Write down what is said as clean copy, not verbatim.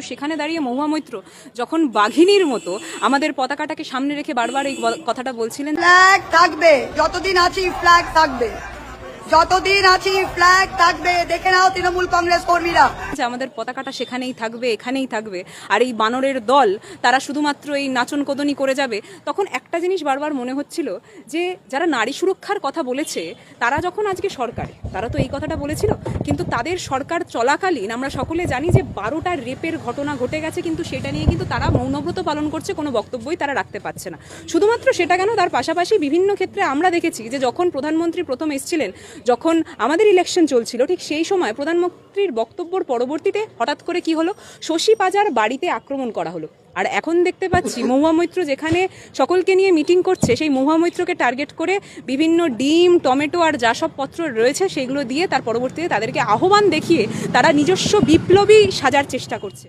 সেখানে দাঁড়িয়ে মহুয়া মৈত্র যখন বাঘিনীর মতো আমাদের পতাকাটাকে সামনে রেখে বারবার এই কথাটা বলছিলেন, ফ্ল্যাগ থাকবে, যতদিন আছি ফ্ল্যাগ থাকবে, যতদিন আছি ফ্ল্যাগ থাকবে। দেখে নাও তৃণমূল কংগ্রেস কর্মীরা, যে আমাদের পতাকাটা সেখানেই থাকবে, এখানেই থাকবে, আর এই বানরের দল তারা শুধুমাত্র এই নাচন কোদনি করে যাবে। তখন একটা জিনিস বারবার মনে হচ্ছিল যে যারা নারী সুরক্ষার কথা বলেছে তারা যখন আজকে সরকারে, তারা তো এই কথাটা বলেছিল, কিন্তু তাদের সরকার চলাকালীন আমরা সকলে জানি যে 12টা রেপের ঘটনা ঘটে গেছে, কিন্তু সেটা নিয়ে কিন্তু তারা মৌনব্রত পালন করছে, কোনো বক্তব্যই তারা রাখতে পারছে না। শুধুমাত্র সেটা কেন, তার পাশাপাশি বিভিন্ন ক্ষেত্রে আমরা দেখেছি যে যখন প্রধানমন্ত্রী প্রথম এসেছিলেন, যখন আমাদের ইলেকশন চলছিল, ঠিক সেই সময় প্রধানমন্ত্রীর বক্তব্যর পরবর্তীতে হঠাৎ করে কি হলো, শশী পাজার বাড়িতে আক্রমণ করা হলো। আর এখন দেখতে পাচ্ছি মহুয়া মৈত্র যেখানে সকলকে নিয়ে মিটিং করছে, সেই মহুয়া মৈত্রকে টার্গেট করে বিভিন্ন ডিম, টমেটো আর যা সব পত্র রয়েছে সেগুলো দিয়ে তার পরবর্তীতে তাদেরকে আহ্বান দেখিয়ে তারা নিজস্ব বিপ্লবী সাজার চেষ্টা করছে।